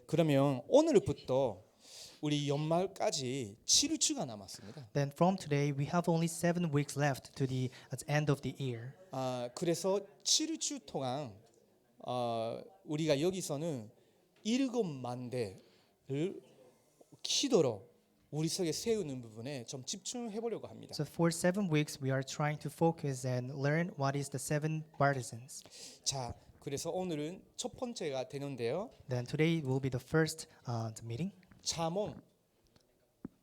그러면 오늘부터 우리 연말까지 7주가 남았습니다. Then from today, we have only 7 weeks left to the at the end of the year. 그래서 7주 동안 우리가 여기서는 7만 대를 기도로 우리 속에 세우는 부분에 좀 집중해 보려고 합니다. So for 7 weeks, we are trying to focus and learn what is the 7 partisans. 자, 그래서 오늘은 첫 번째가 되는데요. Then today will be the first meeting. 잠언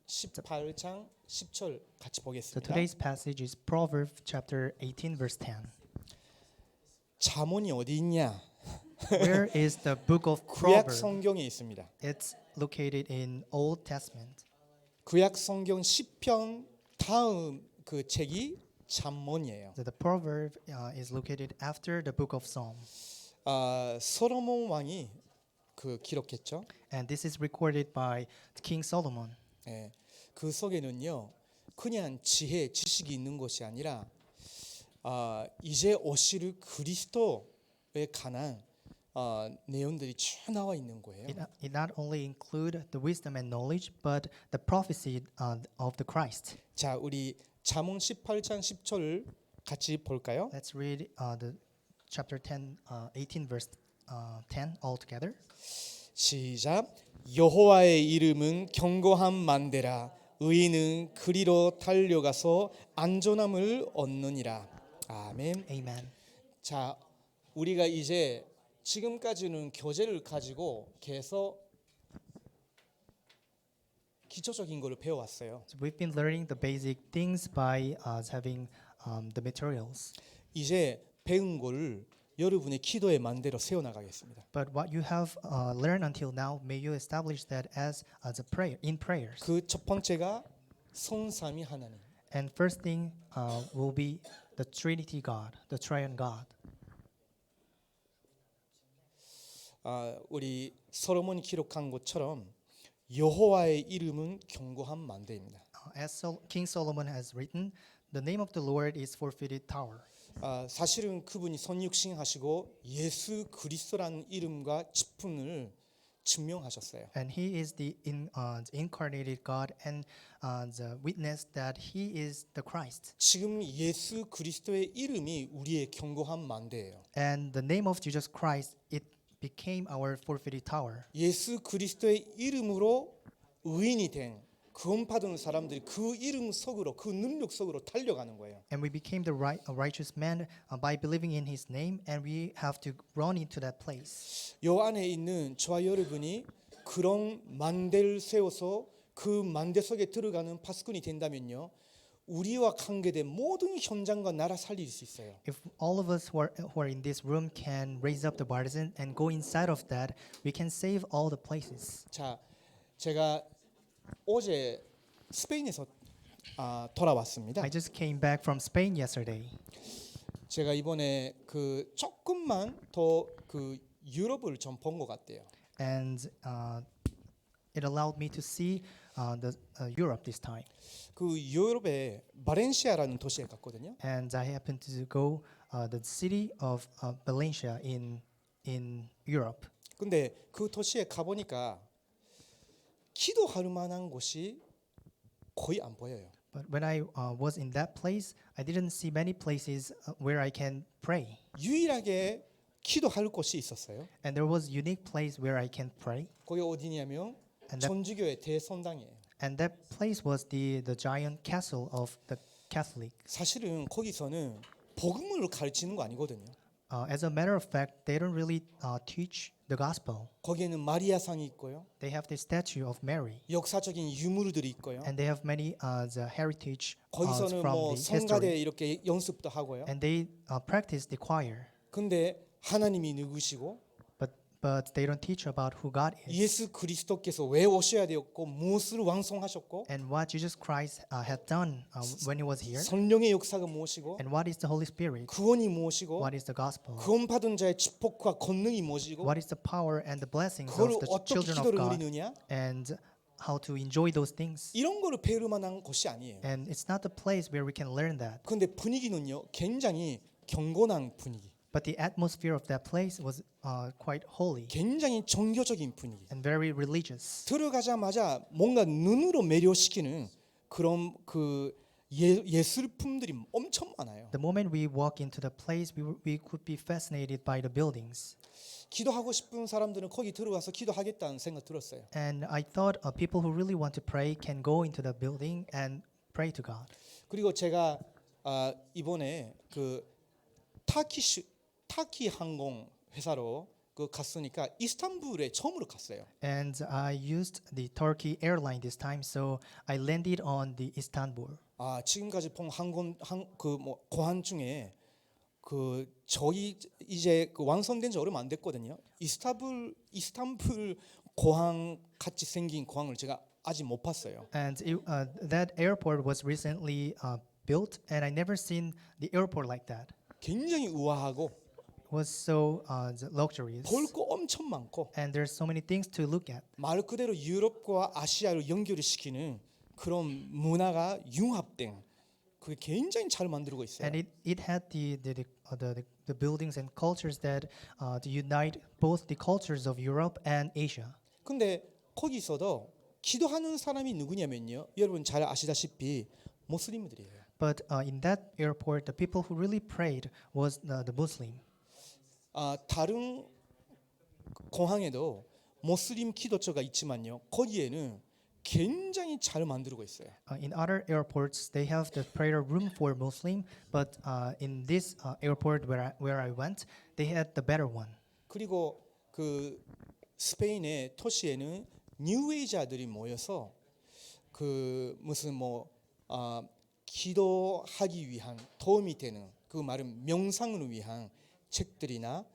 18장 10절 같이 So 보겠습니다. today's passage is Proverbs chapter 18, verse 10. 잠언이 어디 있냐? Where is the book of 구약 Proverbs? 성경에 있습니다. It's located in Old Testament. 구약 성경 시편 다음 그 책이 잠언이에요. So the proverb is located after the book of Psalm, 솔로몬 왕이 그 기록했죠. and this is recorded by King Solomon. 예, 그 속에는요, 그냥 지혜, 지식이 있는 것이 아니라 이제 오실 그리스도에 관한 내용들이 쭉 나와 있는 거예요. It not only include the wisdom and knowledge, but the prophecy of the Christ. 자, 우리 잠언 18장 10절을 같이 볼까요? Let's read the chapter 10, 18, verse 10 all together. 시작. 여호와의 이름은 견고한 만대라. 의인은 그리로 달려가서 안전함을 얻느니라. 아멘. Amen. 자, 우리가 이제 지금까지는 교재를 가지고 계속 기초적인 거를 배워왔어요. So we've been learning the basic things by us having the materials. 이제 배운 거를 여러분의 기도의 만대로 세워나가겠습니다. But what you have learned until now, may you establish that as a prayer in prayers. 그 첫 번째가 성삼위 하나님. And first thing will be the Trinity God, the Triune God. 우리 솔로몬이 기록한 것처럼 여호와의 이름은 견고한 만대입니다. As King Solomon has written, the name of the Lord is fortified tower. 사실은 그분이 선육신하시고 예수 그리스도라는 이름과 직분을 증명하셨어요. And he is the incarnated God and the witness that he is the Christ. 지금 예수 그리스도의 이름이 우리의 견고한 만대예요. And the name of Jesus Christ, it became our fortified tower. 예수 그리스도의 이름으로 의인이 된 구원받은 사람들이 그 이름 속으로 그 능력 속으로 달려가는 거예요. And we became the righteous man by believing in his name, and we have to run into that place. 요 안에 있는 저와 여러분이 그런 만대를 세워서 그 만대 속에 들어가는 파수꾼이 된다면요, 우리와 관계된 모든 현장과 나라 살릴 수 있어요. If all of us who are in this room can raise up the partisan and go inside of that, we can save all the places. 자, 제가 어제 스페인에서 돌아왔습니다. I just came back from Spain yesterday. 제가 이번에 그 조금만 더 그 유럽을 좀 본 것 같아요. And it allowed me to see the Europe this time. 그 유럽의 바렌시아라는 도시에 갔거든요. And I happened to go the city of Valencia in Europe. 근데 그 도시에 가 보니까 기도할 만한 곳이 거의 안 보여요. But when I was in that place, I didn't see many places where I can pray. 유일하게 기도할 곳이 있었어요. And there was a unique place where I can pray. 거기 어디냐면 And that, 천주교의 대성당이에요. and that place was the giant castle of the Catholic. 사실은 거기서는 복음을 가르치는 거 아니거든요. As a matter of fact, they don't really teach the gospel. 거기에는 마리아상이 있고요. They have the statue of Mary, 역사적인 유물들이 있고요. and they have many the heritage 거기서는 from 뭐 the 성가대 history, 이렇게 연습도 하고요. and they practice the choir. 근데 하나님이 누구시고 But they don't teach about who God is 예수 그리스도께서 왜 오셔야 되었고 무엇을 완성하셨고 and what Jesus Christ had done when he was here, 성령의 역사가 무엇이고 and what is the Holy Spirit, 구원이 무엇이고 what is the gospel, 구원받은 자의 축복과 권능이 무엇이고 what is the power and the blessings 그걸 of the 어떻게 children of 기도를 God, 누리느냐, and how to enjoy those things. 이런 거를 배울 만한 곳이 아니에요. And it's not the place where we can learn that. 근데 분위기는요 굉장히 경건한 분위기. But the atmosphere of that place was quite holy 굉장히 종교적인 분위기. and very religious. 들어가자마자 뭔가 눈으로 매료시키는 그런 그 예술품들이 엄청 많아요. The moment we walk into the place, we could be fascinated by the buildings. 기도하고 싶은 사람들은 거기 들어가서 기도하겠다는 생각 들었어요. And I thought people who really want to pray can go into the building and pray to God. 그리고 제가 이번에 그 타키 항공 회사로 그 갔으니까 이스탄불에 처음으로 갔어요. And I used the Turkey airline this time, so I landed on the Istanbul. 지금까지 본 고항 중에 그 저희 이제 그 완성된 지 얼마 안 됐거든요. 이스탄불 고항 같이 생긴 고항을 제가 아직 못 봤어요. And that airport was recently built, and I never seen the airport like that. 굉장히 우아하고 It was so luxurious, 볼 거 엄청 많고 and there's so many things to look at. 말 그대로 유럽과 아시아를 연결을 시키는 그런 문화가 융합된 그게 굉장히 잘 만들고 있어요. And it had the buildings and cultures that to unite both the cultures of Europe and Asia. 근데 거기서도 기도하는 사람이 누구냐면요. 여러분 잘 아시다시피 모슬림들이에요. But in that airport, the people who really prayed was the Muslim. 다른 공항에도 모슬림 기도처가 있지만요. 거기에는 굉장히 잘 만들고 있어요. In other airports, they have the prayer room for Muslim, but in this airport where I went, they had the better one. 그리고 그 스페인의 도시에는 뉴에이자들이 모여서 그 무슨 기도하기 위한 도움이 되는 그 말은 명상을 위한 책들이나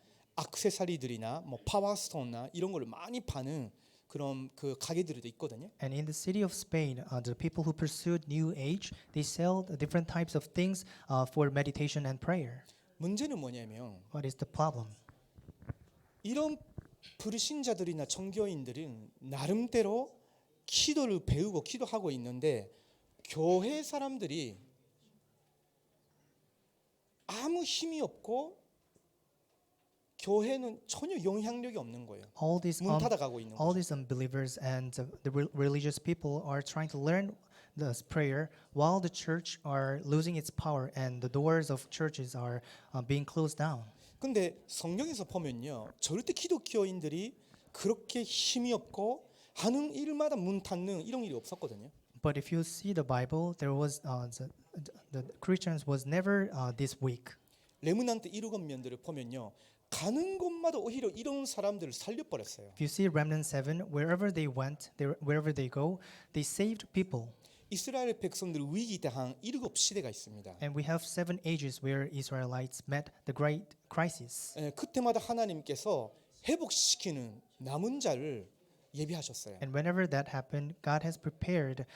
액세서리들이나 파워스톤이나 이런 걸 많이 파는 그런 그 가게들도 있거든요. And in the city of Spain, the people who pursued New Age, they sell the different types of things for meditation and prayer. 문제는 뭐냐면 What is the problem? 이런 불신자들이나 종교인들은 나름대로 기도를 배우고 기도하고 있는데 교회 사람들이 아무 힘이 없고 교회는 전혀 영향력이 없는 거예요. 문 닫아가고 있는 all 거죠. these unbelievers and the religious people are trying to learn this prayer while the church are losing its power and the doors of churches are being closed down. 근데 성경에서 보면요. 절대 기독교인들이 그렇게 힘이 없고 하는 일마다 문 닫는 이런 일이 없었거든요. But if you see the Bible, there was the Christians was never this weak. 레므난트 일곱면들을 보면요. 가는 곳마다 오히려 이런 사람들을 살려버렸어요. If you see Remnant 7, wherever they went, wherever they go, they saved people. 이스라엘 백성들 위기 당한 일곱 시대가 있습니다. And we have 7 ages where Israelites met the great crisis. 그때마다 하나님께서 회복시키는 남은 자를 예비하셨어요. And whenever that happened, God has prepared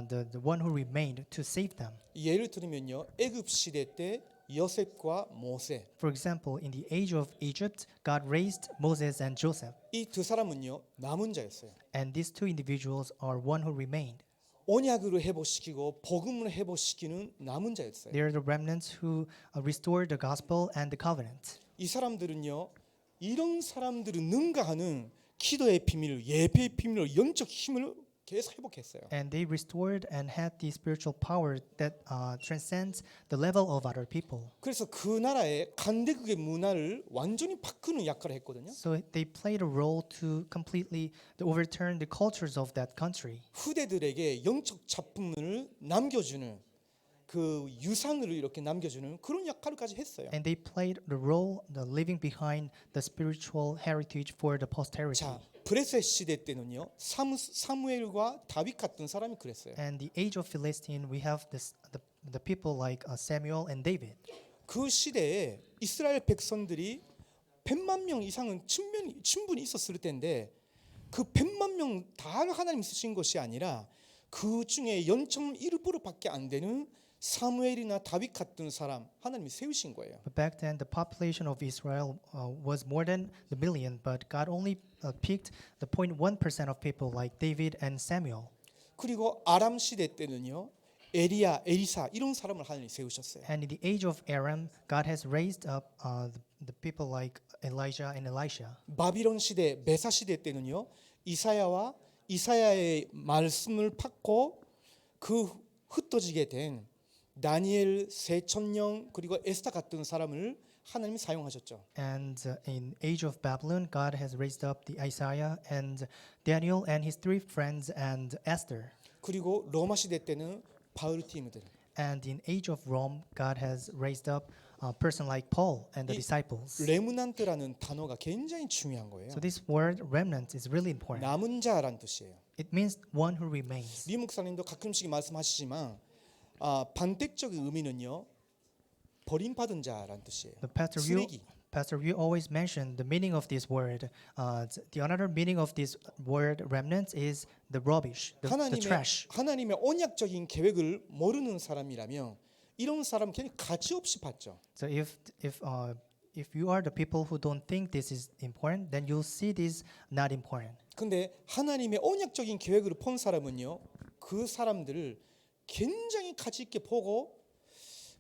the one who remained to save them. 예를 들면요, 애굽 시대 때 요셉과 모세 For example, in the age of Egypt, God raised Moses and Joseph. 이 두 사람은요 남은 자였어요. And these two individuals are one who remained. 언약으로 회복시키고 복음을 회복시키는 남은 자였어요. They are the remnants who restored the gospel and the covenant. 이 사람들은요, 이런 사람들을 능가하는 기도의 비밀을, 예배의 비밀을, 영적 힘을 계속 회복했어요. And they restored and had the spiritual power that transcends the level of other people. 그래서 그 나라의 간대국의 문화를 완전히 바꾸는 역할을 했거든요. So they played a role to completely overturn the cultures of that country. 후대들에게 영적 작품을 남겨주는 그 유산을 이렇게 남겨주는 그런 역할까지 했어요. And they played the role, the living behind the spiritual heritage for the posterity. 자, 브레셋 시대 때는요, 사무엘과 다윗 같은 사람이 그랬어요. And the age of Philistine, we have the people like Samuel and David. 그 시대에 이스라엘 백성들이 100만 명 이상은 충분히 있었을 텐데 그 100만 명 다 하나님 쓰신 것이 아니라 그 중에 0.1%밖에 안 되는 사무엘이나 다윗 같은 사람 하나님이 세우신 거예요. But back then, the population of Israel was more than the million, but God only picked the 0.1% of people like David and Samuel. 그리고 아람 시대 때는요, 에리야, 에리사 이런 사람을 하나님이 세우셨어요. And in the age of Aram, God has raised up the people like Elijah and Elisha. 바빌론 시대, 메사 시대 때는요. 이사야와 이사야의 말씀을 받고 그 흩어지게 된 다니엘, 세천령 그리고 에스더 같은 사람을 하나님이 사용하셨죠. And in age of Babylon, God has raised up the Isaiah and Daniel and his three friends and Esther. 그리고 로마 시대 때는 바울티모들. And in age of Rome, God has raised up a person like Paul and the 이 disciples. 레므난트라는 단어가 굉장히 중요한 거예요. So this word remnant is really important. 남은 자란 뜻이에요. It means one who remains. 리 목사님도 가끔씩 말씀하시지만 반대적인 의미는요. 버림받은 자란 뜻이에요. 쓰레기. Pastor, you always mention the meaning of this word. The another meaning of this word remnant is the rubbish, the trash. 하나님의 언약적인 계획을 모르는 사람이라면 이런 사람 그냥 가치 없이 봤죠. So if you are the people who don't think this is important, then you'll see this not important. 근데 하나님의 언약적인 계획을 본 사람은요. 그 사람들을 굉장히 가치 있게 보고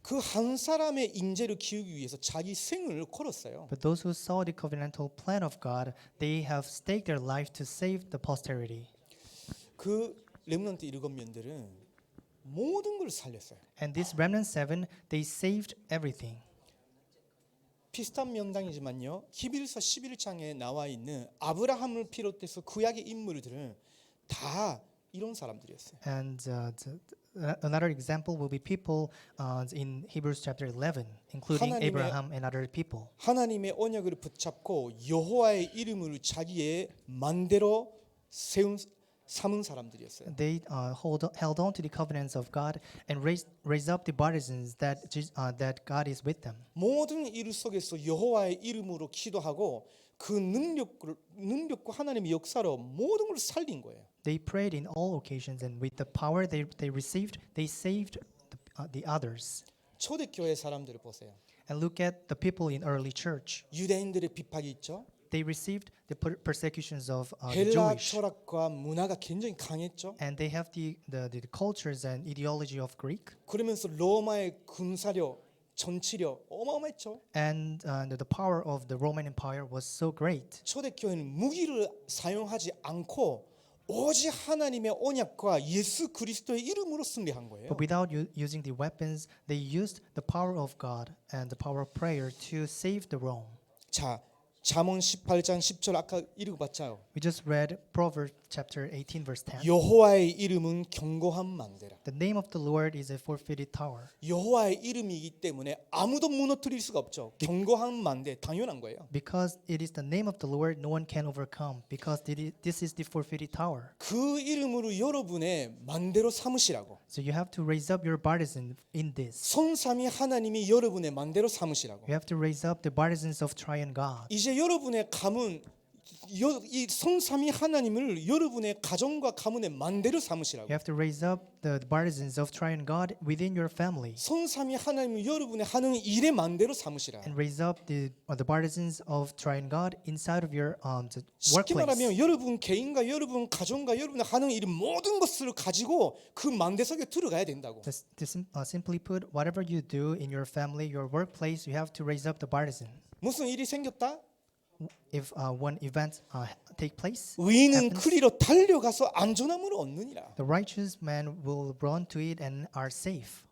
그 한 사람의 인재를 키우기 위해서 자기 생을 걸었어요. But those who saw the covenantal plan of God, they have staked their life to save the posterity. 그 렘넌트 일곱면들은 모든 걸 살렸어요. And this remnant seven, they saved everything. 비슷한 명당이지만요. 히브리서 11장에 나와 있는 아브라함을 비롯해서 구약의 인물들은 다 이런 사람들이었어요. And another example will be people in Hebrews chapter 11, including 하나님의- Abraham and other people. 하나님의 언약을 붙잡고 여호와의 이름을 자기의 만대로 삼은 사람들이었어요. They held on to the covenants of God and raised up the partisans that God is with them. 모든 일 속에서 여호와의 이름으로 기도하고 그 능력과 하나님의 역사로 모든 걸 살린 거예요. They prayed in all occasions, and with the power they received, they saved the others. 초대교회 사람들을 보세요. And look at the people in early church. 유대인들의 비박이 있죠. They received the persecutions of the 헬라 Jewish, 철학과 문화가 굉장히 강했죠. and they have the cultures and ideology of Greek. 그러면서 로마의 군사력, 정치력 어마어마했죠. And the power of the Roman Empire was so great. 초대교회는 무기를 사용하지 않고 오직 하나님의 언약과 예수 그리스도의 이름으로 승리한 거예요. But without using the weapons, they used the power of God and the power of prayer to save the Rome. 자, 잠언 18장 10절 아까 읽어봤죠. We just read Proverbs chapter 18 verse 10. 여호와의 이름은 견고한 망대라. The name of the Lord is a fortified tower. 여호와의 이름이기 때문에 아무도 무너뜨릴 수가 없죠. 견고한 망대 당연한 거예요. Because it is the name of the Lord, no one can overcome. Because this is the fortified tower. 그 이름으로 여러분의 만대로 삼으시라고. So you have to raise up your partisan in this. 성삼위 하나님이 여러분의 만대로 삼으시라고. You have to raise up the partisans of triune God. 이제 여러분의 가문 이 성삼위 하나님을 여러분의 가정과 가문의 만대로 삼으시라고. You have to raise up the partisans of triune God within your family. 성삼위 하나님을 여러분의 하는 일의 만대로 삼으시라. And raise up the partisans of triune God inside of your 쉽게 workplace. 말하면 여러분 개인과 여러분 가정과 여러분의 하는 일 모든 것을 가지고 그 만대 속에 들어가야 된다고. Simply put, whatever you do in your family, your workplace, you have to raise up the partisan. 무슨 일이 생겼다? If one event take place, 의인은 happens, 그리로 달려가서 안전함을 얻느니라. the righteous man will run to it and are safe.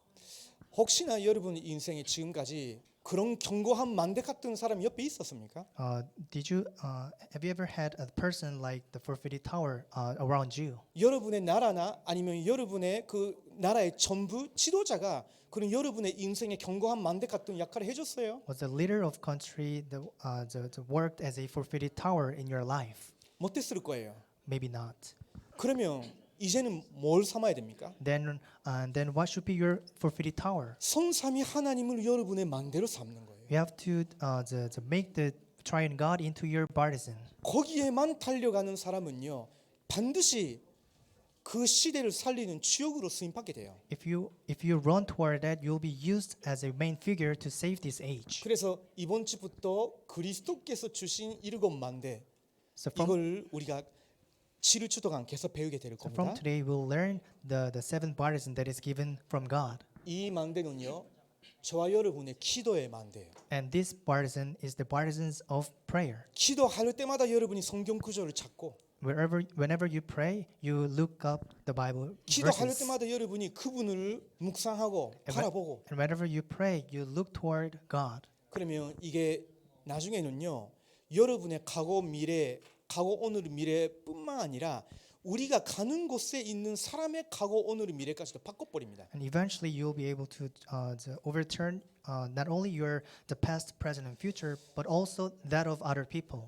혹시나 여러분 인생에 지금까지 그런 견고한 만대 같은 사람 옆에 있었습니까? Have you ever had a person like the fortified tower around you? 여러분의 나라나 아니면 여러분의 그 나라의 전부 지도자가 그런 여러분의 인생에 견고한 만대 같은 역할을 해줬어요? Was the leader of country that worked as a fortified tower in your life? 못했을 거예요. Maybe not. 그러면 이제는 뭘 삼아야 됩니까? Then what should be your fortified tower? 성삼위 하나님을 여러분의 만대로 삼는 거예요. You have to make the triune God into your partisan. 거기에만 달려가는 사람은요 반드시 그 시대를 살리는 주역으로 쓰임받게 돼요. If you run toward that, you'll be used as a main figure to save this age. 그래서 이번 주부터 그리스도께서 주신 일곱 만대 So from 이걸 우리가 7일 주도관께서 배우게 될 So from 겁니다. today, we'll learn the seven partisan that is given from God. 이 만대는요, 저와 여러분의 기도의 만대예요. And this partisan is the partisans of prayer. 기도할 때마다 여러분이 성경 구절을 찾고 Whenever you pray, you look up the Bible 기도할 verses. 때마다 여러분이 그분을 묵상하고 바라보고 And whenever you pray, you look toward God. 그러면 이게 나중에는요 여러분의 과거 오늘 미래뿐만 아니라 우리가 가는 곳에 있는 사람의 과거 오늘 미래까지도 바꿔버립니다. And eventually, you'll be able to overturn not only the past, present, and future, but also that of other people.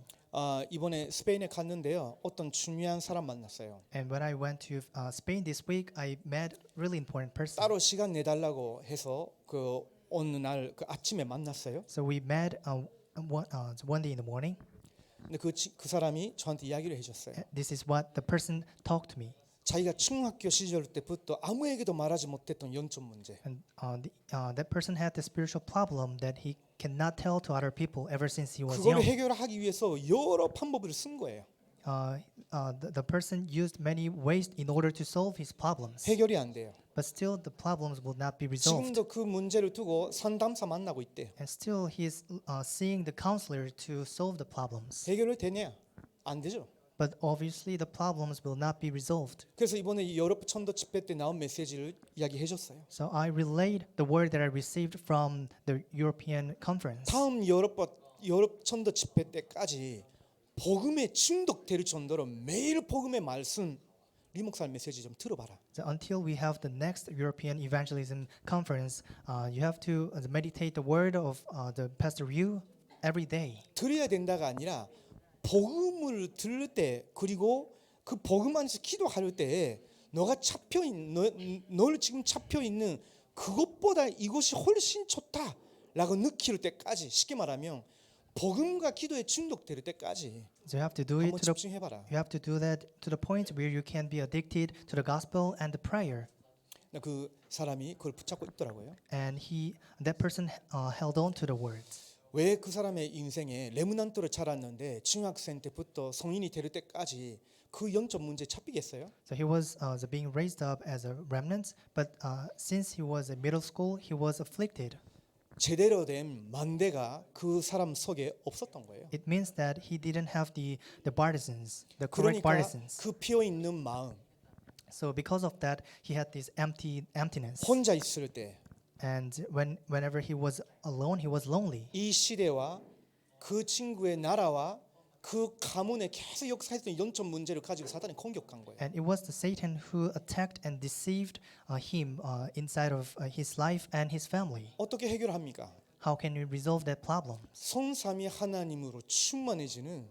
이번에 스페인에 갔는데요 어떤 중요한 사람 만났어요. And when I went to Spain this week, I met really important person. 따로 시간 내달라고 해서 그 어느 날 그 아침에 만났어요. So we met one day in the morning. 근데 그 사람이 저한테 이야기를 해줬어요. This is what the person talked to me. 자기가 중학교 시절 때부터 아무에게도 말하지 못했던 영적 문제. And that person had the spiritual problem that he cannot tell to other people ever since he was 그걸 young. 해결하기 위해서 여러 방법을 쓴 거예요. The person used many ways in order to solve his problems. 해결이 안 돼요. But still, the problems will not be resolved. 지금도 그 문제를 두고 상담사 만나고 있대요. And still, he is seeing the counselor to solve the problems. 해결이 되냐? 안 되죠. But obviously, the problems will not be resolved. 그래서 이번에 이 유럽 천도 집회 때 나온 메시지를 이야기해 줬어요. So I relayed the word that I received from the European conference. 다음 유럽 천도 집회 때까지 복음에 중독될 정도로 매일 복음의 말씀 리 목사 메시지 좀 들어봐라. So until we have the next European Evangelism Conference, you have to meditate the word of the Pastor Yu every day. 들어야 된다가 아니라 복음을 들을 때 그리고 그 복음 안에서 기도할 때 너가 널 지금 잡혀 있는 그것보다 이것이 훨씬 좋다라고 느낄 때까지 쉽게 말하면 복음과 기도에 중독될 때까지 So you have to do it 한번 to the 집중해봐라. you have to do that to the point where you can be addicted to the gospel and the prayer. 그 사람이 그걸 붙잡고 있더라고요. And that person held on to the words. 왜 그 사람의 인생에 레므난트로 자랐는데 중학생 때부터 성인이 될 때까지 그 영적 문제 잡히겠어요? So he was being raised up as a remnant, but since he was in middle school, he was afflicted. 제대로 된 만대가 그 사람 속에 없었던 거예요. It means that he didn't have the partisans, the correct 그러니까 partisans. 그 비어 있는 마음, So because of that, he had this emptiness. 혼자 있을 때 이 And whenever he was alone, he was lonely. 시대와 그 친구의 나라와 그 가문에 계속 역사했던 영적 문제를 가지고 사단이 공격한 거예요. And it was the Satan who attacked and deceived him inside of his life and his family. 어떻게 해결합니까? How can we resolve that problem? 성삼위 하나님으로 충만해지는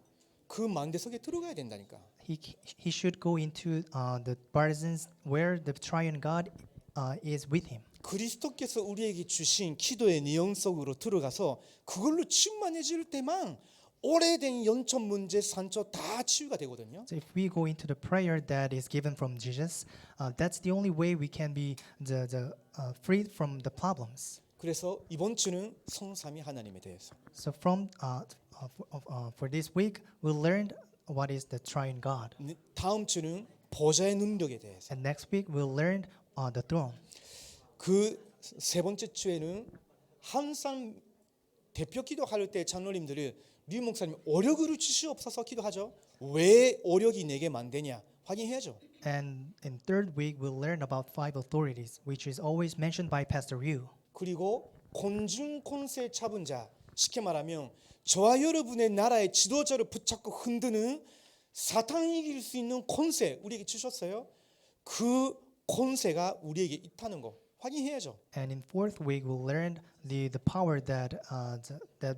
그 만대 속에 들어가야 된다니까. He should go into the partisans where the triune God is with him. 그리스도께서 우리에게 주신 기도의 내용 속으로 들어가서 그걸로 충만해질 때만 오래된 영적 문제 산초 다 치유가 되거든요. So if we go into the prayer that is given from Jesus, that's the only way we can be freed from the problems. 그래서 이번 주는 성삼위 하나님에 대해서 So for this week, we'll learn what is the triune God. 다음 주는 보좌의 능력에 대해서 And next week, we'll learn the throne. 그 세 번째 주에는 항상 대표 기도할 때 장로님들이 류 목사님 오력을 주시옵소서 기도하죠. 왜 오력이 내게 만되냐 확인해야죠. And in third week, we'll learn about five authorities, which is always mentioned by Pastor Ryu. 그리고 곤중 콘세 잡은 자 쉽게 말하면 저와 여러분의 나라의 지도자를 붙잡고 흔드는 사탄이 이길 수 있는 콘세 우리에게 주셨어요. 그 콘세가 우리에게 있다는 거 확인해야죠. And in fourth week, we'll learn the power that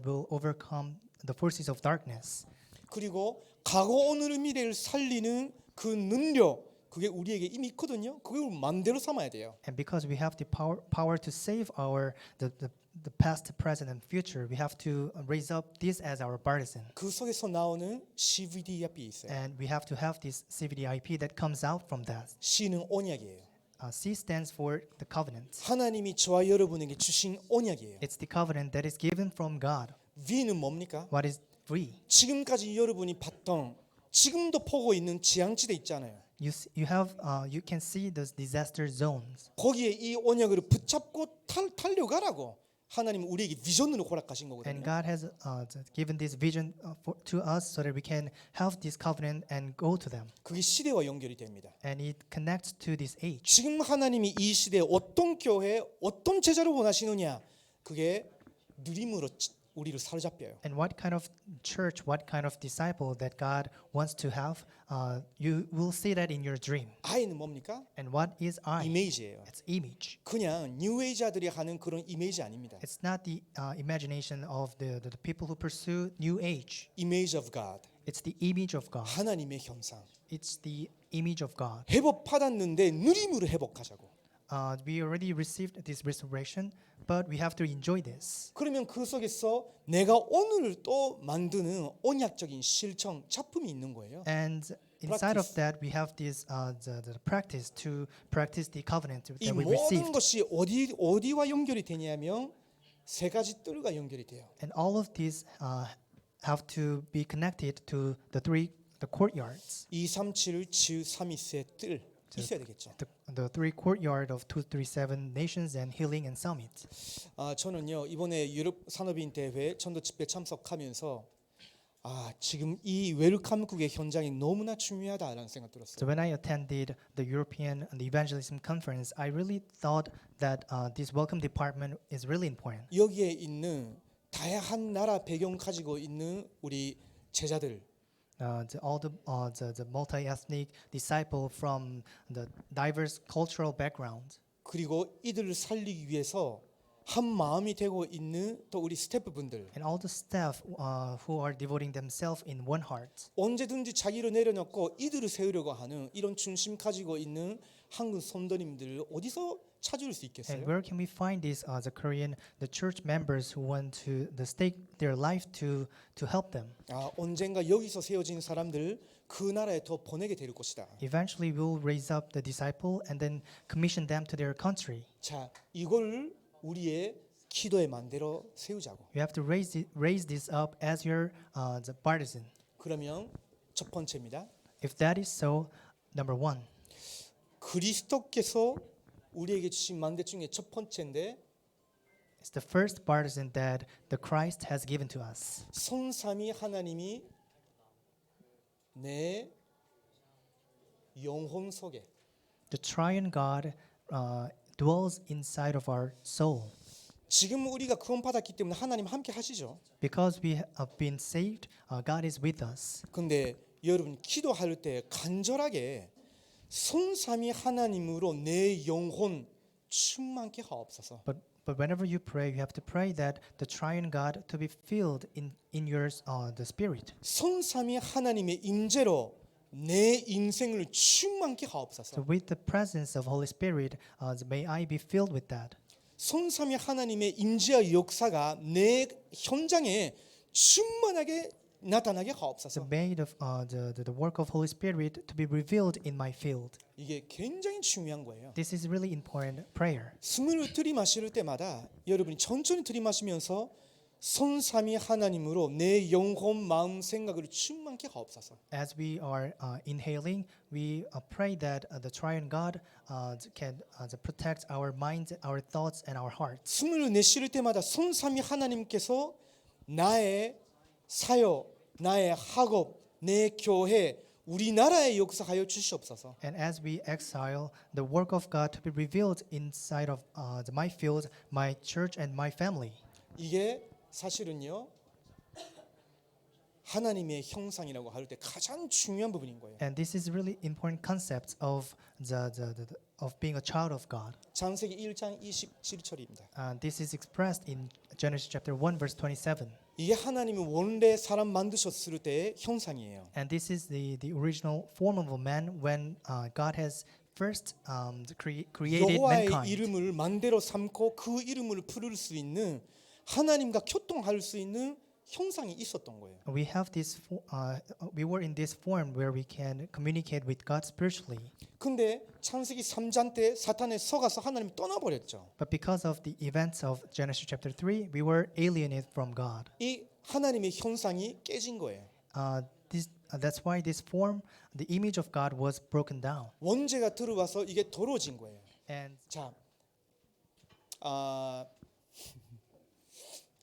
will overcome the forces of darkness. 그리고 과거 오늘 미래를 살리는 그 능력 그게 우리에게 이미 있거든요. 그걸 만대로 삼아야 돼요. And because we have the power to save the past, present, and future, we have to raise up this as our partisan. 그 속에서 나오는 CVDIP 있어요. And we have to have this CVDIP that comes out from that. C는 언약이에요. C stands for the covenant. 하나님이 저와 여러분에게 주신 언약이에요. It's the covenant that is given from God. V는 뭡니까? What is V? 지금까지 여러분이 봤던 지금도 보고 있는 지향지대 있잖아요. You can see those disaster zones, 거기에 이 언약을 붙잡고 달려가라고 하나님은 우리에게 비전으로 허락하신 and 거거든요. God has given this vision to us so that we can have this covenant and go to them, 그게 시대와 연결이 됩니다. and it connects to this age. 지금 하나님이 이 시대에 어떤 교회, 어떤 제자를 원하시느냐, 그게 누림으로 우리를 사로잡혀요. And what kind of church, what kind of disciple that God wants to have, you will see that in your dream. 아이는 뭡니까? And what is I? 이미지예요. It's image. 그냥 뉴에이자들이 하는 그런 이미지 아닙니다. It's not the imagination of the people who pursue New Age. Image of God. It's the image of God. 하나님의 형상. It's the image of God. 회복 받았는데 누림으로 회복하자고. We already received this restoration, but we have to enjoy this. 그러면 그 속에서 내가 오늘 또 만드는 언약적인 실천 작품이 있는 거예요. And inside of that, we have this the practice to practice the covenant 이 that we 모든 received. 것이 어디와 연결이 되냐면 세 가지 뜰과 연결이 돼요. And all of these have to be connected to the courtyards, 237 주 3위세 뜰 있어야 되겠죠. the three courtyard of 237 nations and healing and summit. 저는요 이번에 유럽 산업인 대회 전도 집회 참석하면서 지금 이 웰컴국의 현장이 너무나 중요하다라는 생각 들었어요. So when I attended the European and the Evangelism Conference, I really thought that this welcome department is really important. 여기에 있는 다양한 나라 배경 가지고 있는 우리 제자들 All the multi-ethnic disciple from the diverse cultural backgrounds, 그리고 이들을 살리기 위해서 한 마음이 되고 있는 또 우리 스태프분들 and all the staff who are devoting themselves in one heart. 언제든지 자기를 내려놓고 이들을 세우려고 하는 이런 중심 가지고 있는 한국 선도님들 어디서 찾을 수 And 있겠어요? where can we find these the church members who want to stake their life to help them? 언젠가 여기서 세워진 사람들 그 나라에 더 보내게 될 것이다. Eventually, we will raise up the disciple and then commission them to their country. 자, 이걸 우리의 기도에 만들어 세우자고. You have to raise this up as your the partisan. 그러면 첫 번째입니다. If that is so, number one, 그리스도께서 우리에게 주신 만대 중에 첫 번째인데 it's the first partisan that the Christ has given to us. 성삼위 하나님이 내 영혼 속에 The triune God dwells inside of our soul. 지금 우리가 구원 받았기 때문에 하나님 함께 하시죠. Because we have been saved, God is with us. 근데 여러분 기도할 때 간절하게 성삼위 하나님으로 내 영혼 충만케 하옵소서. But whenever you pray, you have to pray that the triune God to be filled in your the spirit. 성삼위 하나님의 임재로 내 인생을 충만케 하옵소서. So with the presence of Holy Spirit, may I be filled with that. 성삼위 하나님의 임재와 역사가 내 현장에 충만하게 나타나게 The 하옵소서. made of the work of Holy Spirit to be revealed in my field. 이게 굉장히 중요한 거예요. This is really important prayer. 숨을 들이마실 때마다 여러분이 천천히 들이마시면서 성삼위 하나님으로 내 영혼, 마음, 생각을 충만케 하옵소서. As we are inhaling, we pray that the triune God can protect our minds, our thoughts, and our hearts. 숨을 내쉴 때마다 성삼위 하나님께서 나의 사역, 나의 학업, 내 교회, 우리나라에 역사하여 주시옵소서. And as we exile, the work of God to be revealed inside of my field, my church, and my family. 이게 사실은요 하나님의 형상이라고 할 때 가장 중요한 부분인 거예요. And this is really important concept of of being a child of God. 창세기 1장 27절입니다. And this is expressed in Genesis chapter 1 verse 27. 이게 하나님이 원래 사람 만드셨을 때의 형상이에요. And this is the original form of a man when God has first created 여호와의 mankind. 이름을 만대로 삼고 그 이름을 부를 수 있는 하나님과 교통할 수 있는 형상이 있었던 거예요. We have this. We were in this form where we can communicate with God spiritually. 근데 창세기 3장 때 사탄에 속아서 하나님 떠나버렸죠. But because of the events of Genesis chapter 3, we were alienated from God. 이 하나님의 형상이 깨진 거예요. that's why this form, the image of God, was broken down. 원죄가 들어와서 이게 더러워진 거예요. And 자,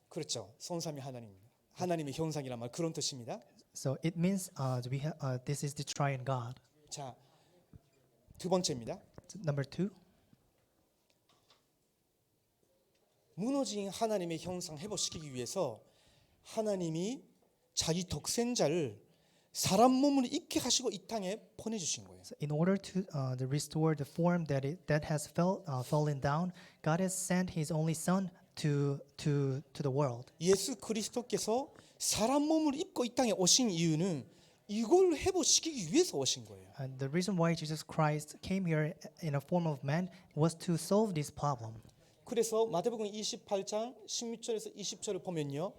그렇죠. 손삼이 하나님의 형상이란 말 그런 뜻입니다. so it means this is the triune God. 자, 두 번째입니다. Number 2, 무너진 하나님의 형상 회복시키기 위해서 하나님이 자기 독생자를 사람 몸을 입게 하시고 이 땅에 보내주신 거예요. in order to restore the form that has fallen down, God has sent His only Son to the world. 예수 그리스도께서 사람 몸을 입고 이 땅에 오신 이유는 이걸 회복시키기 위해서 오신 거예요. And the reason why Jesus Christ came here in a form of man was to solve this problem. 그래서 마태복음 28장 16절에서 20절을 보면요.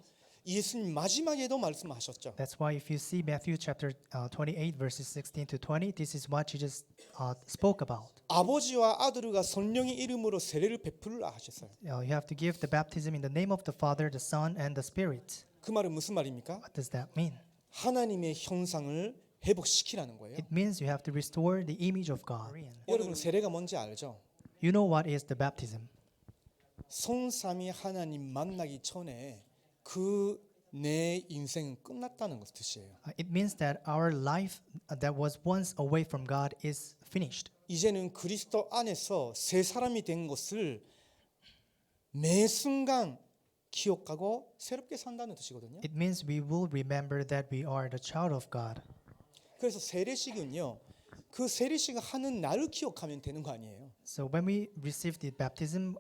예수님 마지막에도 말씀하셨죠. That's why if you see Matthew chapter 28 verses 16 to 20, this is what Jesus spoke about. 아버지와 아들과 성령의 이름으로 세례를 베풀라 하셨어요. You have to give the baptism in the name of the Father, the Son, and the Spirit. 그 말은 무슨 말입니까? What does that mean? 하나님의 형상을 회복시키라는 거예요. It means you have to restore the image of God. 여러분 세례가 뭔지 알죠? You know what is the baptism? 성삼위 하나님 만나기 전에 그 내 인생은 끝났다는 것 뜻이에요. It means that our life that was once away from God is finished. 이제는 그리스도 안에서 새 사람이 된 것을 매 순간 기억하고 새롭게 산다는 뜻이거든요. It means we will remember that we are the child of God. 그래서 세례식은요. 그 세례식 하는 날을 기억하면 되는 거 아니에요. So when we receive the baptism,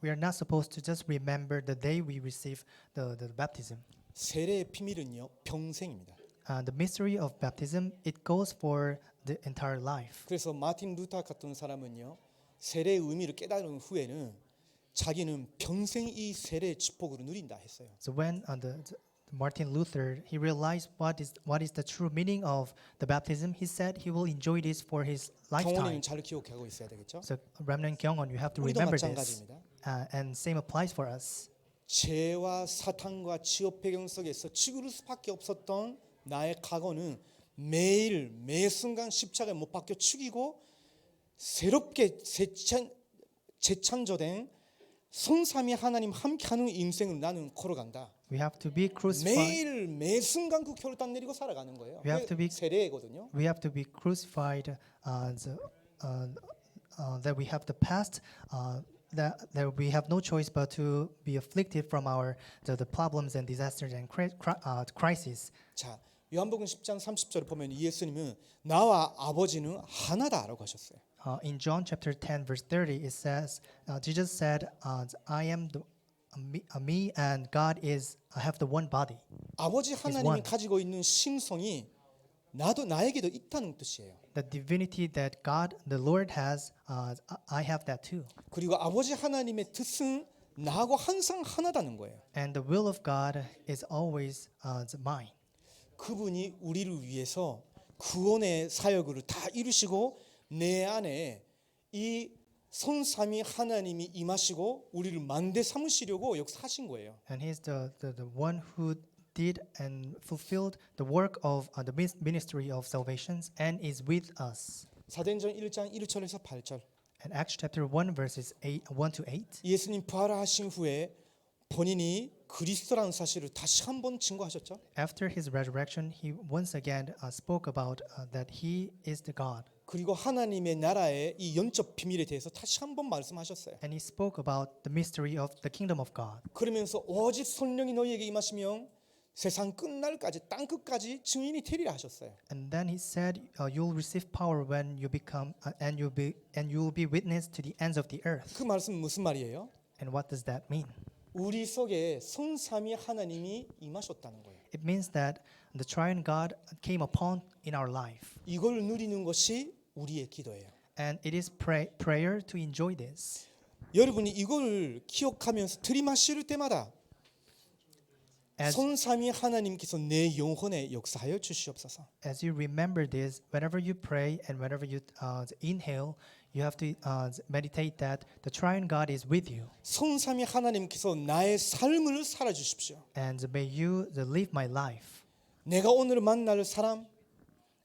we are not supposed to just remember the day we receive the baptism. 세례의 비밀은요. 평생입니다. The mystery of baptism, it goes for the entire life. 그래서 마틴 루터 같은 사람은요. 세례의 의미를 깨달은 후에는 자기는 평생 이 세례의 축복으로 누린다 했어요. So when Martin Luther, he realized what is the true meaning of the baptism, he said he will enjoy this for his lifetime. 경원이는 잘 기억하고 있어야 되겠죠. So Remnant Kyungon, you have to 우리도 remember this. 마찬가지입니다. And same applies for us. 죄와 사탄과 지옥 배경 속에서 죽을 수밖에 없었던 나의 과거는 매일 매 순간 십자가에 못 박혀 죽이고 새롭게 재창조된 성삼위 하나님 함께하는 인생을 나는 걸어간다. We have to be crucified. 매일 매 순간 그 결단 내리고 살아가는 거예요. We have to be- 세례거든요. We have to be crucified. That we have the past. That we have no choice but to be afflicted from the problems and disasters and crises. 자, 요한복음 10장 30절을 보면 예수님은 나와 아버지는 하나다라고 하셨어요. In John chapter 10 verse 30, it says, Jesus said, "I am me and God have the one body." 아버지 하나님이 one. 가지고 있는 신성이 나에게도 있다는 뜻이에요. The divinity that God, the Lord has, I have that too. 그리고 아버지 하나님의 뜻은 나하고 항상 하나다는 거예요. And the will of God is always mine. 그분이 우리를 위해서 구원의 사역을 다 이루시고 내 안에 이 성삼위 하나님이 임하시고 우리를 만대 삼으시려고 역사하신 거예요. And He's the one who did and fulfilled the work of the ministry of salvation and is with us. 사도행전 1장 1절에서 8절. And Acts chapter 1 verses 1 to 8. 예수님 부활하신 후에 본인이 그리스도라는 사실을 다시 한번 증거하셨죠. After His resurrection, He once again spoke about that He is the God. 그리고 하나님의 나라의 이 영적 비밀에 대해서 다시 한번 말씀하셨어요. And He spoke about the mystery of the kingdom of God. 그러면서 오직 성령이 너희에게 임하시면 세상 끝날까지 땅 끝까지 증인이 되리라 하셨어요. And then He said, "You'll receive power when you become, and you'll be witness to the ends of the earth." 그 말씀은 무슨 말이에요? And what does that mean? 우리 속에 성삼위 하나님이 임하셨다는 거예요. It means that the triune God came upon in our life, 이걸 누리는 것이 우리의 기도예요. and it is prayer to enjoy this. 여러분이 이걸 기억하면서 들이마실 때마다 As 성삼위 하나님께서 내 영혼에 역사하여 주시옵소서. as you remember this, whenever you pray and whenever you inhale, you have to meditate that the triune God is with you, 성삼위 하나님께서 나의 삶을 살아 주십시오. and may you live my life. 내가 오늘 만날 사람,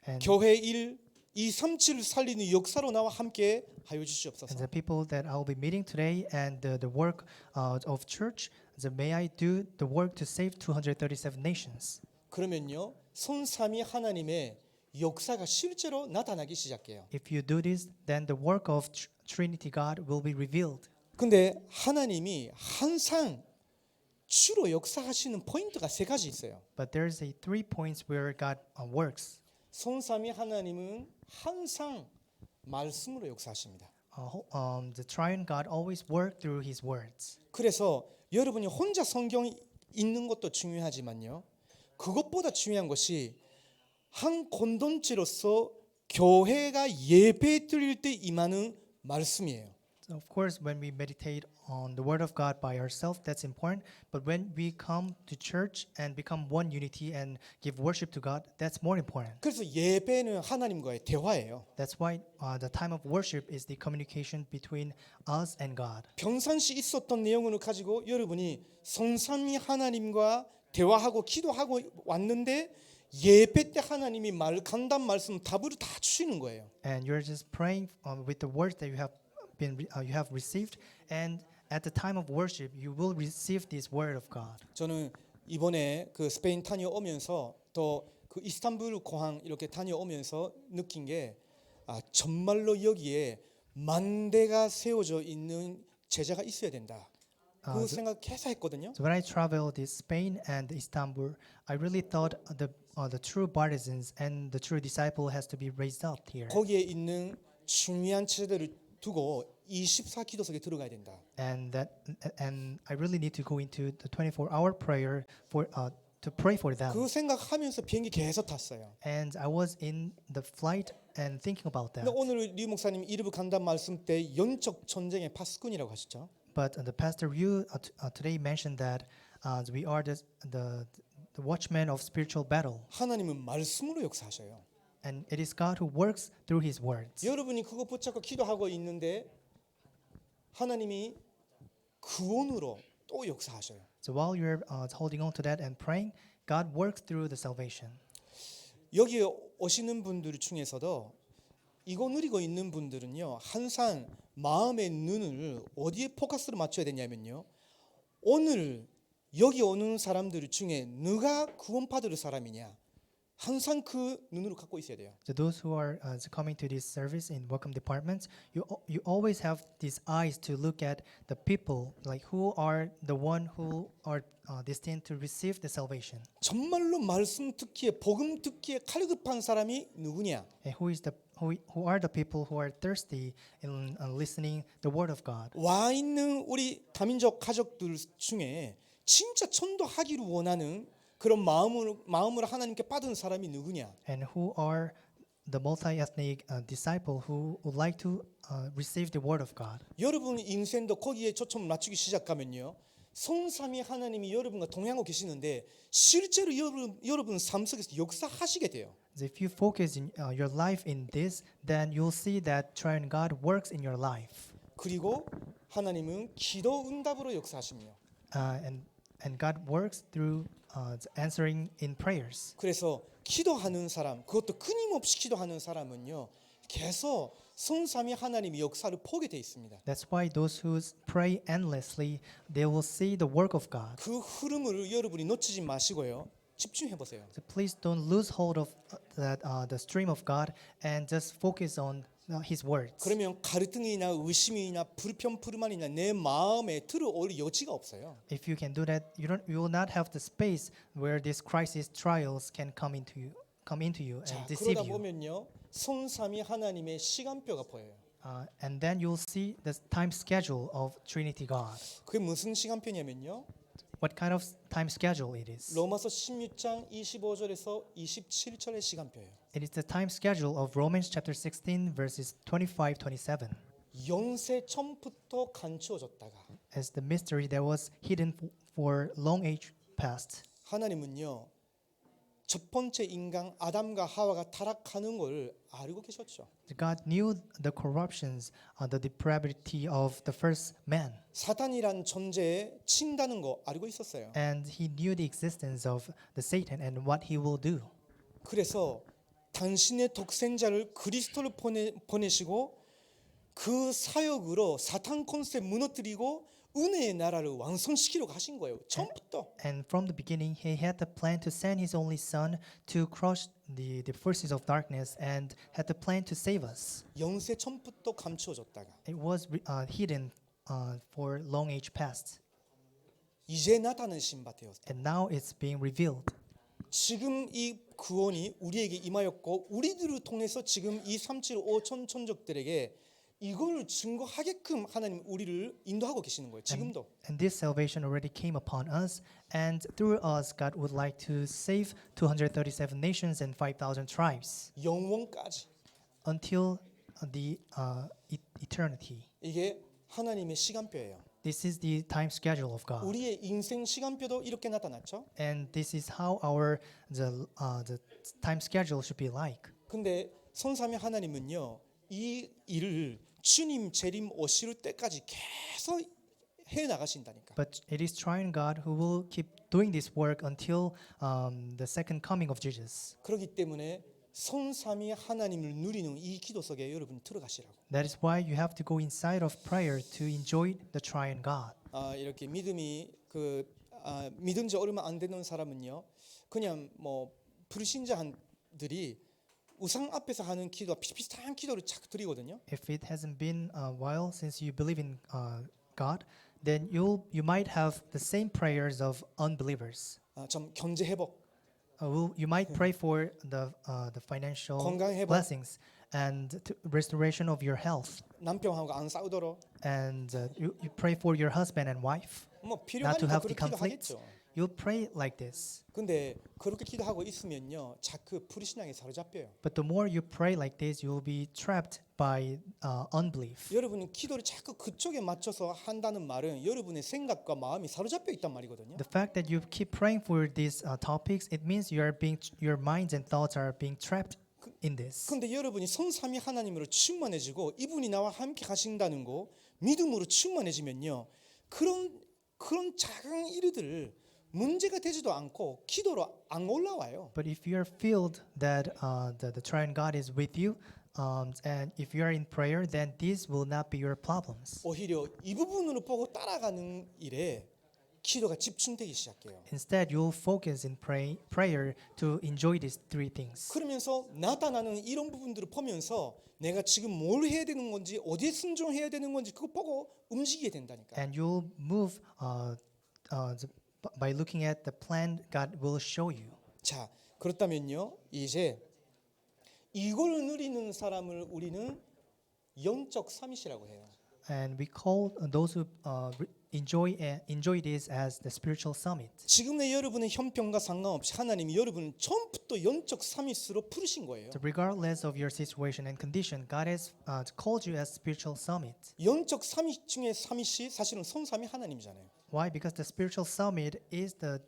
And 교회 일, 237을 살리는 역사로 나와 함께 하여 And 주시옵소서. the people that I'll be meeting today and the work of church, may I do the work to save 237 nations. 그러면요, 손삼위 하나님의 역사가 실제로 나타나기 시작해요. If you do this, then the work of Trinity God will be revealed. 근데 하나님이 항상 주로 역사하시는 포인트가 세 가지 있어요. But there's a 3 points where God works. 손삼위 하나님은 항상 말씀으로 역사하십니다. The triune God always works through His words. 그래서 여러분이 혼자 성경 읽는 것도 중요하지만요. 그것보다 중요한 것이 한 공동체로서 교회가 예배 드릴 때 임하는 말씀이에요. So of course, when we meditate on the Word of God by ourselves, that's important. But when we come to church and become one unity and give worship to God, that's more important. 그래서 예배는 하나님과의 대화예요. That's why the time of worship is the communication between us and God. 평상시 있었던 내용을 가지고 여러분이 성삼위 하나님과 대화하고 기도하고 왔는데 예배 때 하나님이 간단 말씀 답을 다 주시는 거예요. And you're just praying with the words that you have received, and at the time of worship, you will receive this word of God. 저는 이번에 그 스페인 다녀오면서 또 그 이스탄불 공항 이렇게 다녀오면서 느낀 게 정말로 여기에 만대가 세워져 있는 제자가 있어야 된다. 그 생각 계속 했거든요. So when I traveled to Spain and Istanbul, I really thought the true partisans and the true disciple has to be raised up here. 거기에 있는 중요한 제자들을 두고 24기도석에 들어가야 된다. And I really need to go into the 24-hour prayer to pray for them. 그 생각하면서 비행기 계속 탔어요. And I was in the flight and thinking about that. 근데 오늘 리 목사님 이르브 간단 말씀 때 영적 전쟁의 파수꾼이라고 하셨죠. But the pastor Ryu today mentioned that we are the watchmen of spiritual battle, 하나님은 말씀으로 역사하셔요. and it is God who works through His words. 여러분이 그거 붙잡고 기도하고 있는데 하나님이 구원으로 또 역사하셔요. So while you're holding on to that and praying, God works through the salvation. 여기 오시는 분들 중에서도 이거 누리고 있는 분들은요, 항상 마음의 눈을 어디에 포커스를 맞춰야 되냐면요, 오늘 여기 오는 사람들 중에 누가 구원받을 사람이냐, 항상 그 눈으로 갖고 있어야 돼요. So those who are coming to this service in welcome departments, you always have these eyes to look at the people, like who are the one who are destined to receive the salvation, 정말로 말씀 듣기에 복음 듣기에 칼급한 사람이 누구냐? and who are the people who are thirsty in listening the word of God. 와 있는 우리 다민족 가족들 중에 진짜 전도하기를 원하는 그런 마음으로 하나님께 받은 사람이 누구냐? And who are the multi-ethnic disciple who would like to receive the word of God. 여러분 인생도 거기에 초점을 맞추기 시작하면요, 성삼위 하나님이 여러분과 동행하고 계시는데 실제로 여러분 삶 속에서 역사하시게 돼요. So if you focus in your life in this, then you'll see that triune God works in your life. 그리고 하나님은 기도 응답으로 역사하십니다. And God works through answering in prayers. 그래서 기도하는 사람, 그것도 끊임없이 기도하는 사람은요, 계속 성삼위 하나님의 역사를 보게 돼 있습니다. That's why those who pray endlessly, they will see the work of God. 그 흐름을 여러분이 놓치지 마시고요, 집중해 보세요. So please don't lose hold of the stream of God and just focus on His words. 그러면 갈등이나 의심이나 불평불만이나 내 마음에 들어올 여지가 없어요. If you can do that, you will not have the space where these crisis trials can come into you and 자, deceive 그러다 you. 보면요, 성삼위 하나님의 시간표가 보여요. And then you'll see the time schedule of Trinity God. 그게 무슨 시간표냐면요, What kind of time schedule it is? 로마서 16장 25절에서 27절의 시간표예요. It is the time schedule of Romans chapter 16 verses 25-27. 영세 처음부터 감추어졌다가 As the mystery that was hidden for long age past. 하나님은요, 첫 번째 인간 아담과 하와가 타락하는 걸 알고 계셨죠. God knew the corruptions, the depravity of the first man, 사탄이란 존재에 친다는 거 알고 있었어요. and he knew the existence of the Satan and what he will do. 그래서 당신의 독생자를 그리스도를 보내시고 그 사역으로 사탄 컨셉 무너뜨리고 은혜의 나라를 완성시키려고 하신 거예요. 처음부터. And from the beginning, he had the plan to send his only son to crush the forces of darkness and had the plan to save us. 영세 처음부터 감추어졌다가 It was hidden for long age past, 이제 나타나신 바 되었다. and now it's being revealed. 지금 이 구원이 우리에게 임하였고 우리들을 통해서 지금 이 375천 천족들에게 이걸 증거하게끔 하나님 우리를 인도하고 계시는 거예요. 지금도. And this salvation already came upon us, and through us, God would like to save 237 nations and 5,000 tribes 영원까지. until the eternity. 이게 하나님의 시간표예요. This is the time schedule of God, 우리의 인생 시간표도 이렇게 나타났죠. and this is how the time schedule should be like. 근데 선삼위 하나님은요. 이 일을 주님 재림 오실 때까지 계속 해 나가신다니까. But it is triune God who will keep doing this work until the second coming of Jesus. 그렇기 때문에 선삼위 하나님을 누리는 이 기도 속에 여러분 들어가시라고. That is why you have to go inside of prayer to enjoy the triune God. 이렇게 믿음이 믿은 지 얼마 안 되는 사람은요. 그냥 뭐 불신자들이 우상 앞에서 하는 기도와 비슷비슷한 기도를 자꾸 드리거든요. If it hasn't been a while since you believe in God, then you might have the same prayers of unbelievers. 좀 경제 회복, You might pray for the financial 건강 회복. blessings and restoration of your health, 남편하고 안 싸우도록 and you pray for your husband and wife 뭐 not to 필요하니까 have the 그렇게 conflicts. 기도하겠죠. You'll pray like this. 근데 그렇게 기도하고 있으면요, 자꾸 불신앙에 사로잡혀요. But the more you pray like this, you will be trapped by unbelief. 여러분이 기도를 자꾸 그쪽에 맞춰서 한다는 말은 여러분의 생각과 마음이 사로잡혀 있단 말이거든요. The fact that you keep praying for these topics, it means your minds and thoughts are being trapped in this. 근데 여러분이 성삼위 하나님으로 충만해지고 이분이 나와 함께 가신다는 거 믿음으로 충만해지면요, 그런 작은 일들을 문제가 되지도 않고 기도로 안 올라와요. But if you are filled that the triune God is with you, and if you are in prayer, then these will not be your problems. 오히려 이 부분으로 보고 따라가는 일에 기도가 집중되기 시작해요. Instead, you'll focus in prayer to enjoy these three things. 그러면서 나타나는 이런 부분들을 보면서 내가 지금 뭘 해야 되는 건지 어디에 순종해야 되는 건지 그거 보고 움직이게 된다니까. And you'll move by looking at the plan God will show you. 자, 그렇다면요. 이제 이걸 누리는 사람을 우리는 영적 삼위시라고 해요. And we call those who enjoy this as the spiritual summit. 지금의 여러분의 형편과 상관없이 하나님이 여러분을 처음부터 영적 삼위스로 부르신 거예요. So regardless of your situation and condition, God has called you as spiritual summit. 영적 삼위 중에 삼위시 사실은 성삼위 하나님이잖아요. Why? Because the spiritual summit is the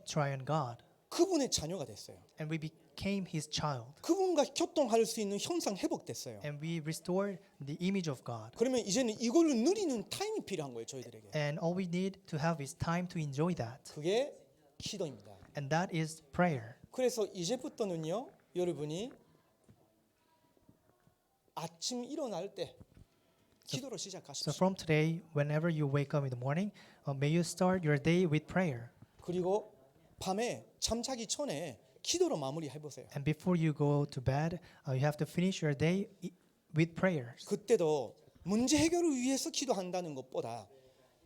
triune God, 그분의 자녀가 됐어요. and we became His child, 그분과 교통할 수 있는 형상 회복됐어요. and we restored the image of God. 그러면 이제는 이걸 누리는 타임이 필요한 거예요, 저희들에게. And all we need to have is time to enjoy that, 그게 기도입니다. and that is prayer. 그래서 이제부터는요, 여러분이 아침 일어날 때 기도로 So 시작하십시오. from today, whenever you wake up in the morning, may you start your day with prayer. 그리고 밤에 잠자기 전에 기도로 마무리해 보세요. And before you go to bed, you have to finish your day with prayers. 그때도 문제 해결을 위해서 기도한다는 것보다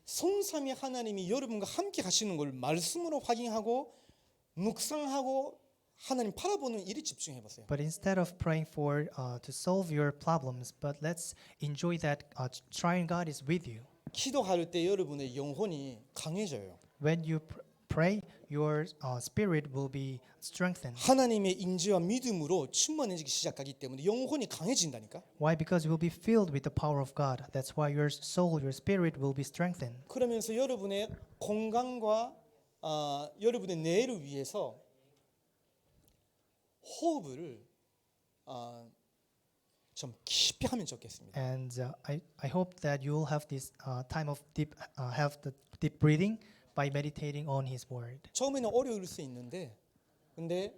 성삼위 하나님이 여러분과 함께 가시는 걸 말씀으로 확인하고 묵상하고 하나님 바라보는 일에 집중해 보세요. But instead of praying for to solve your problems, but let's enjoy that triune God is with you. 기도할 때 여러분의 영혼이 강해져요. When you pray, your spirit will be strengthened. 하나님의 인지와 믿음으로 충만해지기 시작하기 때문에 영혼이 강해진다니까. Why? Because you will be filled with the power of God. That's why your soul, your spirit will be strengthened. 그러면서 여러분의 건강과 여러분의 뇌를 위해서 호흡을 좀 깊이 하면 좋겠습니다. And I hope that you will have this time of have the deep breathing by meditating on His Word. 처음에는 어려울 수 있는데 근데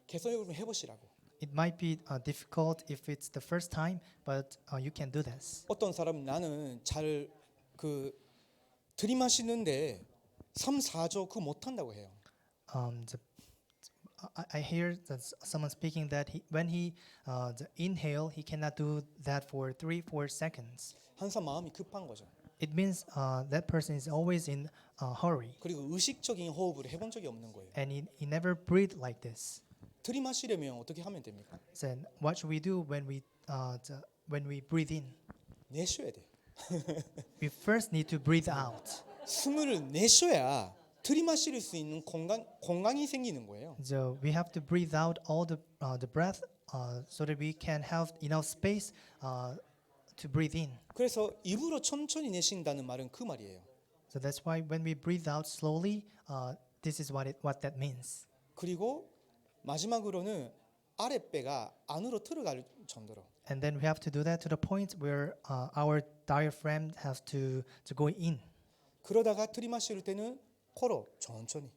계속 여러분 해보시라고. It might be difficult if it's the first time, but you can do this. 어떤 사람은 나는 잘 그 들이마시는데 3, 4조 그거 못한다고 해요. I hear that someone speaking that when he inhale, he cannot do that for 3-4 seconds. 항상 마음이 급한 거죠. It means that person is always in a hurry, 그리고 의식적인 호흡을 해본 적이 없는 거예요. and he never breathed like this. 들이마시려면 어떻게 하면 됩니까? Then what should we do when we breathe in? 내쉬어야 돼요. We first need to breathe out. 숨을 내쉬어야 들이마실 수 있는 공간이 생기는 거예요. So we have to breathe out all the breath so that we can have enough space to breathe in. 그래서 입으로 천천히 내쉰다는 말은 그 말이에요. So that's why when we breathe out slowly, this is what that means. 그리고 마지막으로는 아랫배가 안으로 들어갈 정도로. And then we have to do that to the point where our diaphragm has to go in. 그러다가 들이마실 때는 코로 천천히.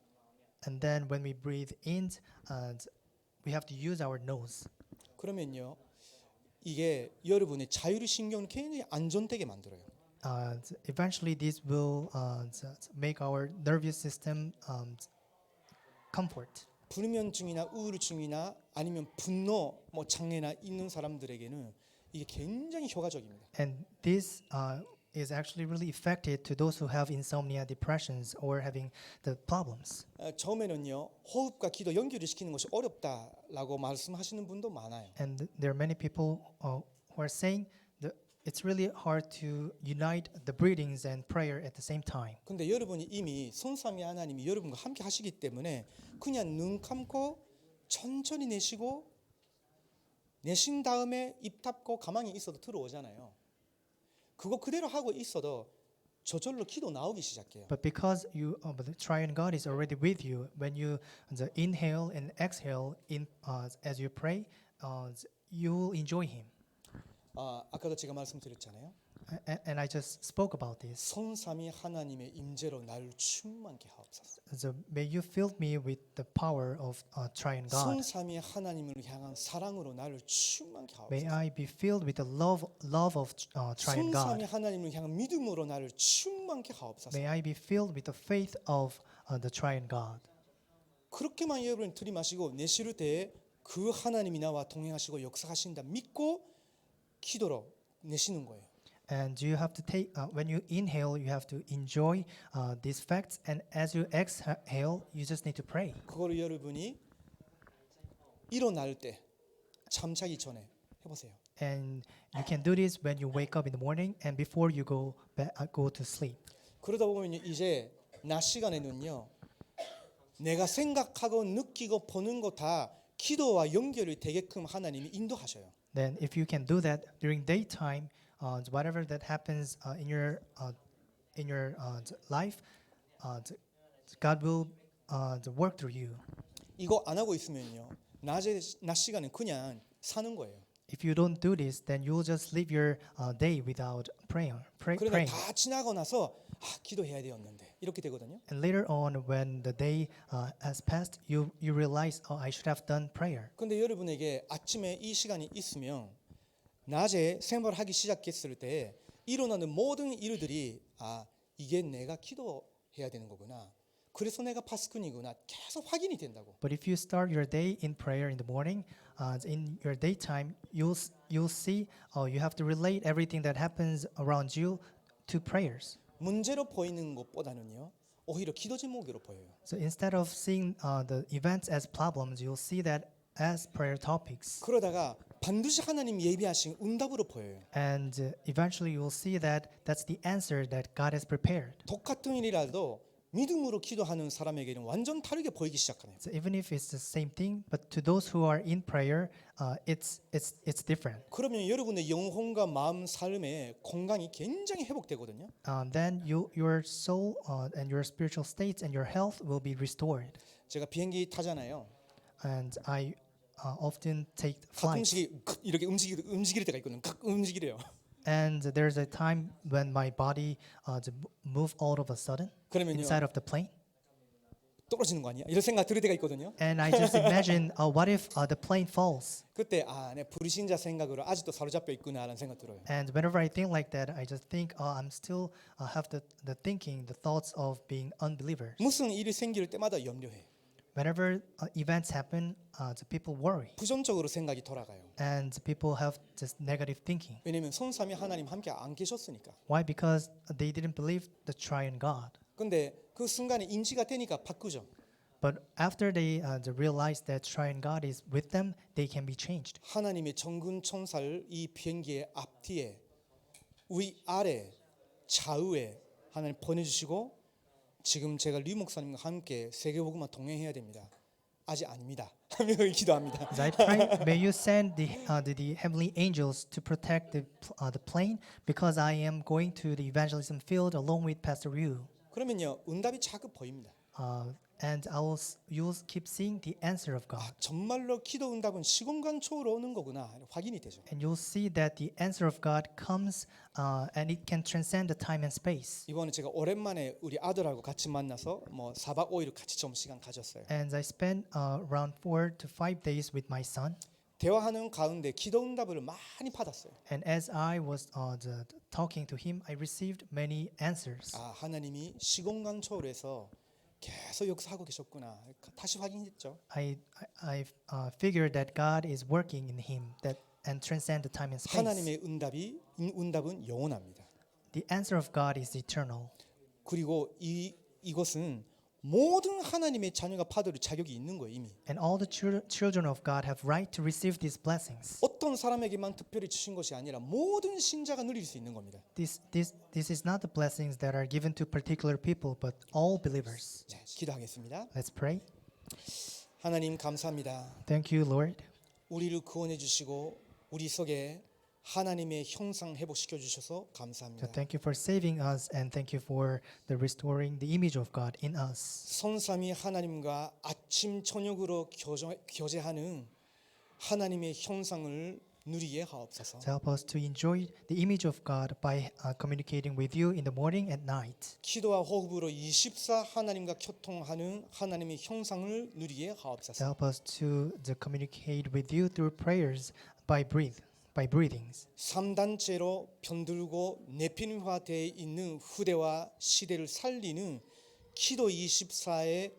And then when we breathe in, we have to use our nose. 그러면요, 이게 여러분의 자율 신경을 굉장히 안정되게 만들어요. Eventually, this will make our nervous system comfort. 불면증이나 우울증이나 아니면 분노 장애나 있는 사람들에게는 이게 굉장히 효과적입니다. And this is actually really effective to those who have insomnia, depressions, or having the problems. 처음에는요, 호흡과 기도 연결을 시키는 것이 어렵다라고 말씀하시는 분도 많아요. And there are many people who are saying that it's really hard to unite the breathings and prayer at the same time. 근데 여러분이 이미 성삼위 하나님이 여러분과 함께 하시기 때문에 그냥 눈 감고 천천히 내쉬고 내쉰 다음에 입 닫고 가만히 있어도 들어오잖아요. 그거 그대로 하고 있어도 저절로 기도 나오기 시작해요. But because but the triune God is already with you, when you inhale and exhale as you pray, you will enjoy Him. 아까도 제가 말씀드렸잖아요. And I just spoke about this. 성삼위 하나님의 임재로 나를 충만케 하옵소서. So may you fill me with the power of triune God. 성삼위 하나님을 향한 사랑으로 나를 충만케 May 하옵소서. I be filled with the love of triune 성삼위 God. 하나님을 향한 믿음으로 나를 충만케 하옵소서. May I be filled with the faith of the triune God. 그렇게만 여러분 들이마시고 내쉴 때 그 하나님이 나와 동행하시고 역사하신다 믿고 기도로 내쉬는 거예요. And you have to take when you inhale, you have to enjoy these facts, and as you exhale, you just need to pray. 그거를 여러분이 일어날 때 잠자기 전에 해보세요. And you can do this when you wake up in the morning and before you go to sleep. 그러다 보면 이제 낮 시간에는요, 내가 생각하고 느끼고 보는 거 다 기도와 연결이 되게끔 하나님이 인도하셔요. Then, if you can do that during daytime, whatever that happens in your life, God will work through you. 이거 안 하고 있으면요, 낮 시간에 그냥 사는 거예요. If you don't do this, then you will just live your day without praying. 그러나 다 지나고 나서 기도해야 되었는데 이렇게 되거든요. And later on, when the day has passed, you realize, oh, I should have done prayer. 근데 여러분에게 아침에 이 시간이 있으면 낮에 생활하기 시작했을 때 일어나는 모든 일들이 이게 내가 기도해야 되는 거구나. 그래서 내가 파스꾼이구나. 계속 확인이 된다고. But if you start your day in prayer in the morning, in your daytime, you'll see, you have to relate everything that happens around you to prayers. 문제로 보이는 것보다는요, 오히려 기도 제목으로 보여요. So instead of seeing the events as problems, you'll see that as prayer topics. 그러다가 반드시 하나님 예비하신 응답으로 보여요. And eventually you'll see that that's the answer that God has prepared. 똑같은 일이라도 믿음으로 기도하는 사람에게는 완전 다르게 보이기 시작하네요. So even if it's the same thing, but to those who are in prayer, it's different. 그러면 여러분의 영혼과 마음 삶의 건강이 굉장히 회복되거든요. Then your soul and your spiritual states and your health will be restored. 제가 비행기 타잖아요. And I often take flights. 가끔씩 이렇게 움직일 때가 있거든요. 움직이래요. And there's a time when my body move all of a sudden 그러면요 inside of the plane. 떨어지는 거 아니야? 이런 생각 들을 때가 있거든요. And I just imagine, what if the plane falls? 그때 내 불신자 생각으로 아직도 사로잡혀 있구나라는 생각 들어요. And whenever I think like that, I just think, I'm still have the thinking, the thoughts of being unbelievers. 무슨 일이 생길 때마다 염려해. Whenever events happen, the people worry, 부정적으로 생각이 돌아가요. and people have just negative thinking. 왜냐하면 선삼위 하나님 함께 안 계셨으니까. Why? Because they didn't believe the triune God. 근데 그 순간에 인지가 되니까 바꾸죠. But after they realize that triune God is with them, they can be changed. 하나님의 정군 천사를 이 비행기의 앞뒤에 위 아래 좌우에 하나님 보내주시고 지금 제가 류 목사님과 함께 세계복음화 동행해야 됩니다. 아직 아닙니다. 하며 기도합니다. As I pray, may you send the heavenly angels to protect the plane, because I am going to the evangelism field along with Pastor Ryu. 그러면요 응답이 자꾸 보입니다. And you will keep seeing the answer of God. 정말로 기도 응답은 시공간 초월로 오는 거구나 확인이 되죠. And you'll see that the answer of God comes and it can transcend the time and space. 이번에 제가 오랜만에 우리 아들하고 같이 만나서 뭐 4박 5일 같이 점심시간 가졌어요. And I spent around 4 to 5 days with my son. 대화하는 가운데 기도 응답을 많이 받았어요. And as I was talking to him, I received many answers. 하나님이 시공간 초월해서 계속 역사하고 계셨구나. 다시 확인했죠. I figured that God is working in him and transcend the time and space. 하나님의 응답은 영원합니다. The answer of God is eternal. 그리고 이것은 모든 하나님의 자녀가 받을 자격이 있는 거예요 이미. And all the children of God have right to receive these blessings. 어떤 사람에게만 특별히 주신 것이 아니라 모든 신자가 누릴 수 있는 겁니다. This is not the blessings that are given to particular people, but all believers. 자, 기도하겠습니다. Let's pray. 하나님 감사합니다. Thank you, Lord. 우리를 구원해 주시고 우리 속에 하나님의 형상 회복시켜 주셔서 So 감사합니다. thank you for saving us, and thank you for the restoring the image of God in us. 선삼위 하나님과 아침 저녁으로 교제하는 하나님의 형상을 누리게 하옵소서. So help us to enjoy the image of God by communicating with you in the morning and night. 기도와 호흡으로 24 하나님과 교통하는 하나님의 형상을 누리게 So 하옵소서. help us to communicate with you through prayers by breathings. 3단체로 편들고 내핀화되어 있는 후대와 시대를 살리는 기도 24의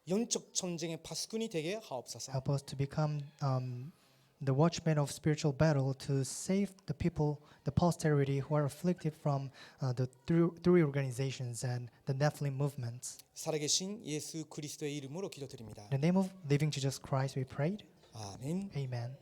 영적 전쟁의 파수꾼이 되게 하옵소서. Help us to become the watchmen of spiritual battle to save the people, the posterity who are afflicted from the three organizations and the Nephilim movements. 살아계신 예수 그리스도의 이름으로 기도드립니다. In the name of living Jesus Christ, we prayed. 아멘. Amen.